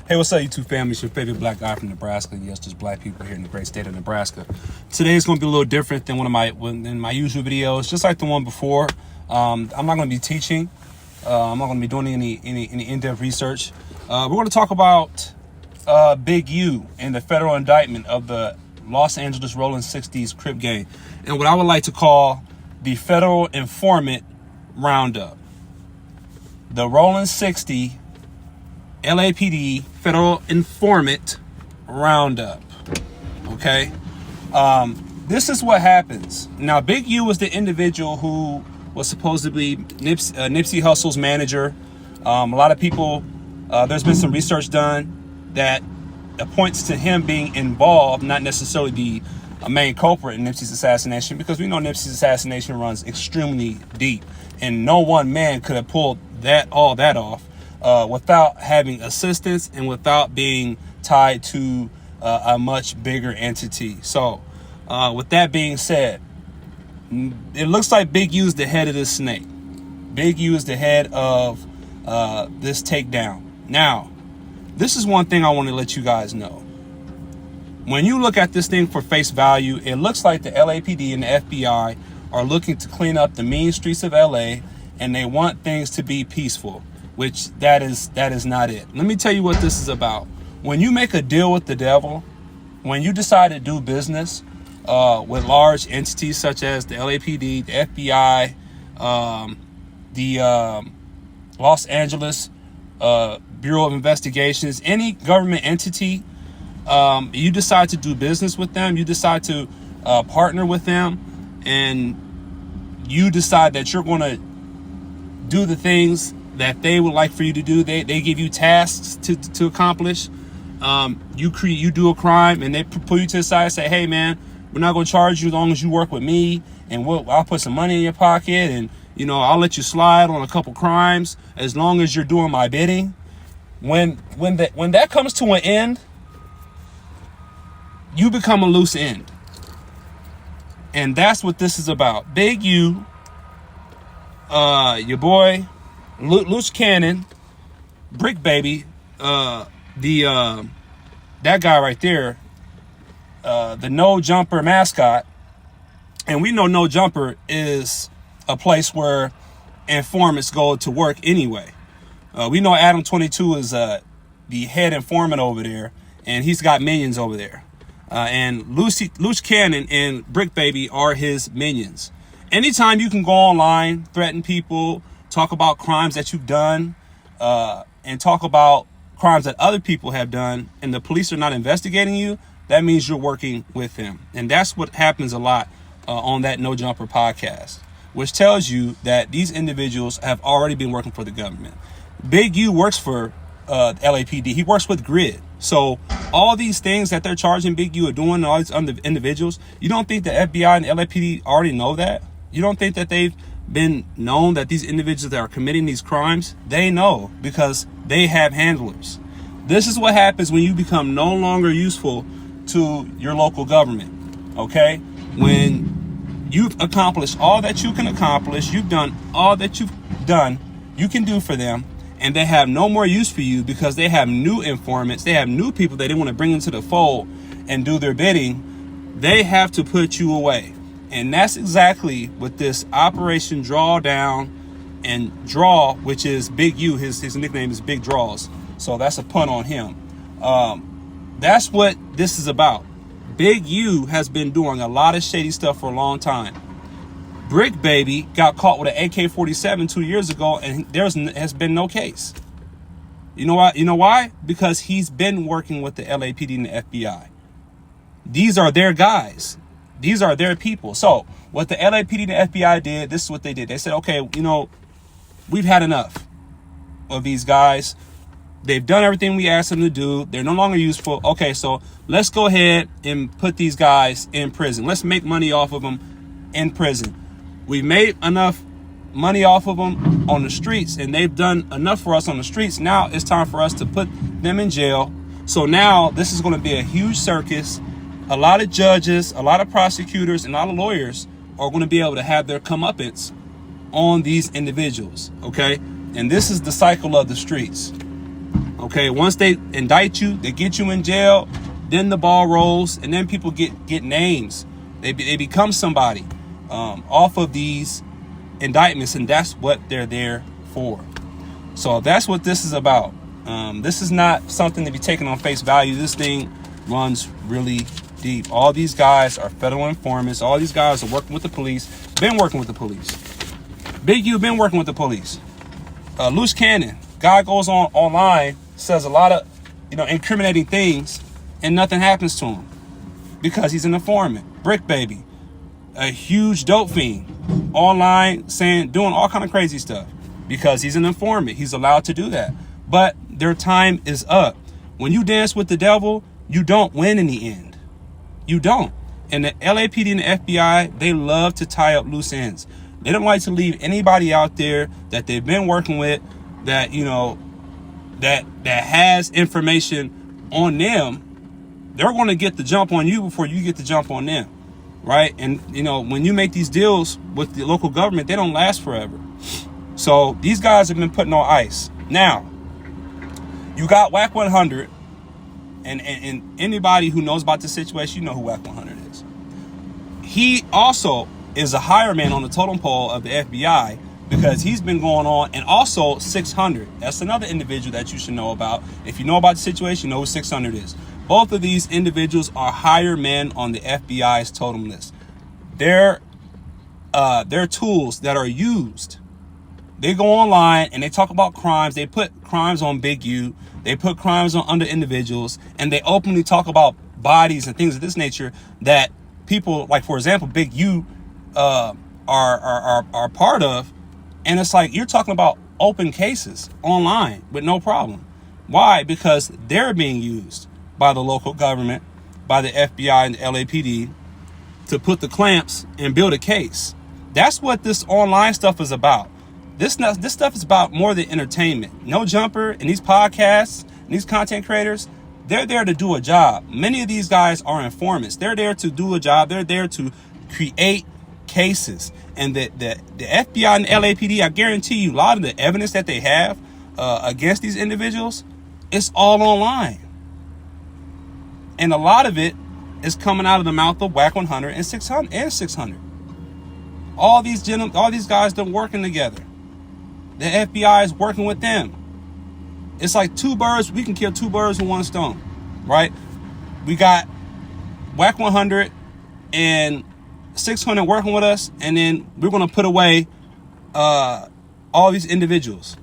Hey, what's up, YouTube family? It's your favorite black guy from Nebraska. Yes, just black people here in the great state of Nebraska. Today is going to be a little different than my usual videos, just like the one before. I'm not going to be teaching. I'm not going to be doing any in-depth research. We're going to talk about Big U and the federal indictment of the Los Angeles Rollin 60s Crip gang, and what I would like to call the federal informant roundup. The Rollin 60 LAPD federal informant roundup. Okay. This is what happens. Now, Big U was the individual who was supposed to be Nipsey Hussle's manager. A lot of people, there's been some research done that points to him being involved, not necessarily the main culprit in Nipsey's assassination, because we know Nipsey's assassination runs extremely deep, and no one man could have pulled all that off without having assistance and without being tied to a much bigger entity. So with that being said, it looks like Big U is the head of this snake. Big U is the head of this takedown. Now, this is one thing I want to let you guys know. When you look at this thing for face value, it looks like the LAPD and the FBI are looking to clean up the mean streets of LA, and they want things to be peaceful, which that is not it. Let me tell you what this is about. When you make a deal with the devil, when you decide to do business with large entities such as the LAPD, the FBI, the Los Angeles Bureau of Investigations, any government entity, you decide to do business with them, you decide to partner with them, and you decide that you're going to do the things that they would like for you to do. They give you tasks to accomplish. You do a crime, and they pull you to the side and say, hey man, we're not going to charge you as long as you work with me, and I'll put some money in your pocket, and I'll let you slide on a couple crimes as long as you're doing my bidding. When that comes to an end, you become a loose end. And that's what this is about. Big U, your boy, Loose Cannon, Brick Baby, that guy right there, the No Jumper mascot. And we know No Jumper is a place where informants go to work anyway. We know Adam 22 is the head informant over there, and he's got minions over there. And Loose Cannon and Brick Baby are his minions. Anytime you can go online, threaten people, talk about crimes that you've done, and talk about crimes that other people have done, and the police are not investigating you, that means you're working with them. And that's what happens a lot on that No Jumper podcast, which tells you that these individuals have already been working for the government. Big U works for LAPD. He works with Grid. So all these things that they're charging Big U are doing, all these other individuals, you don't think the FBI and the LAPD already know that? You don't think that they've been known that these individuals that are committing these crimes, they know, because they have handlers. This is what happens when you become no longer useful to your local government, okay? When you've accomplished all that you can accomplish, you've done all that you can do for them, and they have no more use for you because they have new informants, they have new people that they want to bring into the fold and do their bidding, they have to put you away. And that's exactly what this Operation Draw Down and Draw, which is Big U, his nickname is Big Draws, so that's a pun on him. That's what this is about. Big U has been doing a lot of shady stuff for a long time. Brick Baby got caught with an AK-47 2 years ago, and has been no case. You know why? You know why? Because he's been working with the LAPD and the FBI. These are their guys. These are their people. So what the LAPD and the FBI did, this is what they did. They said, okay, we've had enough of these guys. They've done everything we asked them to do. They're no longer useful. Okay, so let's go ahead and put these guys in prison. Let's make money off of them in prison. We've made enough money off of them on the streets, and they've done enough for us on the streets. Now it's time for us to put them in jail. So now this is going to be a huge circus. A lot of judges, a lot of prosecutors, and a lot of lawyers are going to be able to have their comeuppance on these individuals, okay? And this is the cycle of the streets. Okay, once they indict you, they get you in jail, then the ball rolls, and then people get names. They become somebody off of these indictments, and that's what they're there for. So that's what this is about. This is not something to be taken on face value. This thing runs really deep. All these guys are federal informants. All these guys are working with the police, been working with the police. Big U been working with the police. Loose cannon, guy goes online, says a lot of, incriminating things, and nothing happens to him because he's an informant. Brick Baby, a huge dope fiend, online doing all kind of crazy stuff because he's an informant. He's allowed to do that, but their time is up. When you dance with the devil, you don't win in the end. You don't. And the LAPD and the FBI, they love to tie up loose ends. They don't like to leave anybody out there that they've been working with that, that has information on them. They're going to get the jump on you before you get the jump on them. Right. And, when you make these deals with the local government, they don't last forever. So these guys have been putting on ice. Now, you got WAC 100. And anybody who knows about the situation, who WAC 100 is. He also is a higher man on the totem pole of the FBI because he's been going on, and also 600. That's another individual that you should know about. If you know about the situation, you know who 600 is. Both of these individuals are higher men on the FBI's totem list. They're tools that are used. They go online and they talk about crimes. They put crimes on Big U. They put crimes on other individuals, and they openly talk about bodies and things of this nature that people, like, for example, Big U are part of. And it's like, you're talking about open cases online with no problem. Why? Because they're being used by the local government, by the FBI and the LAPD to put the clamps and build a case. That's what this online stuff is about. This stuff is about more than entertainment. No Jumper and these podcasts and these content creators, they're there to do a job. Many of these guys are informants. They're there to do a job. They're there to create cases. And the FBI and the LAPD, I guarantee you, a lot of the evidence that they have against these individuals, it's all online. And a lot of it is coming out of the mouth of WAC 100 and 600. All these guys, they're working together. The FBI is working with them. It's like two birds. We can kill two birds with one stone, right? We got WAC 100 and 600 working with us, and then we're going to put away all these individuals.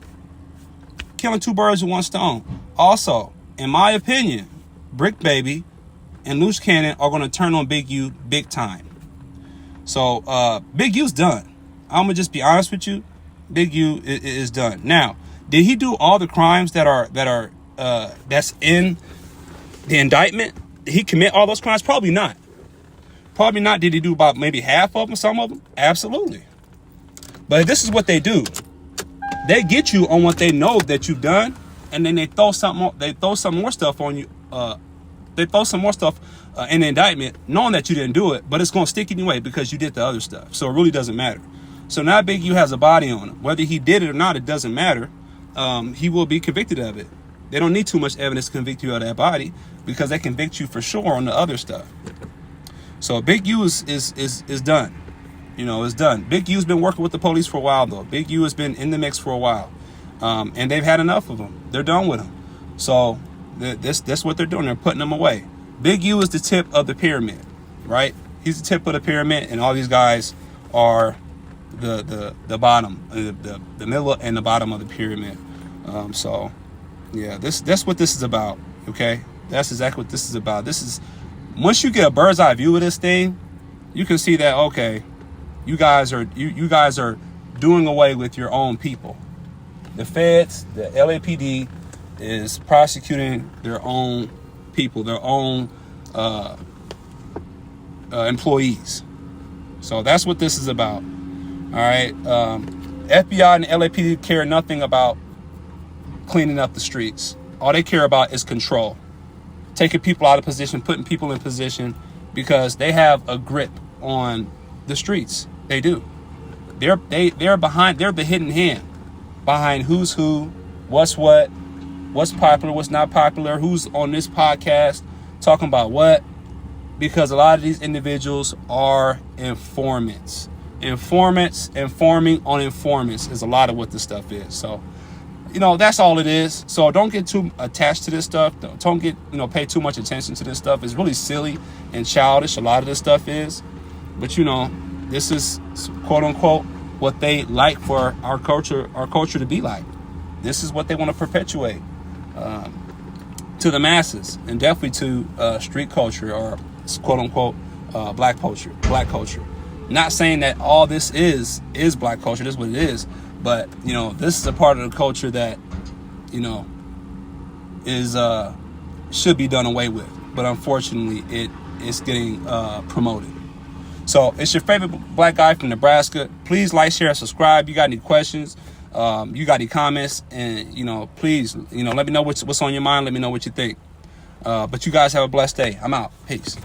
Killing two birds with one stone. Also, in my opinion, Brick Baby and Loose Cannon are going to turn on Big U big time. So Big U's done. I'm going to just be honest with you. Big U is done. Now, did he do all the crimes that's in the indictment? Did he commit all those crimes? Probably not. Probably not. Did he do about maybe half of them, some of them? Absolutely. But this is what they do. They get you on what they know that you've done, and then they throw some more stuff on you. They throw some more stuff in the indictment, knowing that you didn't do it, but it's going to stick in your way because you did the other stuff. So it really doesn't matter. So now Big U has a body on him. Whether he did it or not, it doesn't matter. He will be convicted of it. They don't need too much evidence to convict you of that body because they convict you for sure on the other stuff. So Big U is done. It's done. Big U's been working with the police for a while, though. Big U has been in the mix for a while. And they've had enough of him. They're done with him. So that's what they're doing. They're putting him away. Big U is the tip of the pyramid, right? He's the tip of the pyramid, and all these guys are the bottom, the middle and the bottom of the pyramid. So yeah, that's what this is about. Okay, that's exactly what this is about. This is, once you get a bird's eye view of this thing, you can see that, okay, you guys are doing away with your own people. The feds, the LAPD is prosecuting their own people, their own employees. So that's what this is about. All right. FBI and LAPD care nothing about cleaning up the streets. All they care about is control, taking people out of position, putting people in position, because they have a grip on the streets. They do. They're behind. They're the hidden hand behind who's who, what's what, what's popular, what's not popular, who's on this podcast talking about what, because a lot of these individuals are informants. Informants, informing on informants is a lot of what this stuff is. So, you know, that's all it is. So don't get too attached to this stuff. Don't get, you know, pay too much attention to this stuff. It's really silly and childish. A lot of this stuff is. But, you know, this is, quote unquote, what they like for our culture to be like. This is what they want to perpetuate to the masses, and definitely to street culture, or quote unquote black culture. Not saying that all this is black culture. This is what it is. But, you know, this is a part of the culture that, you know, is should be done away with. But unfortunately, it is getting promoted. So it's your favorite black guy from Nebraska. Please like, share, and subscribe. You got any questions? You got any comments? And, you know, please, you know, let me know what's on your mind. Let me know what you think. But you guys have a blessed day. I'm out. Peace.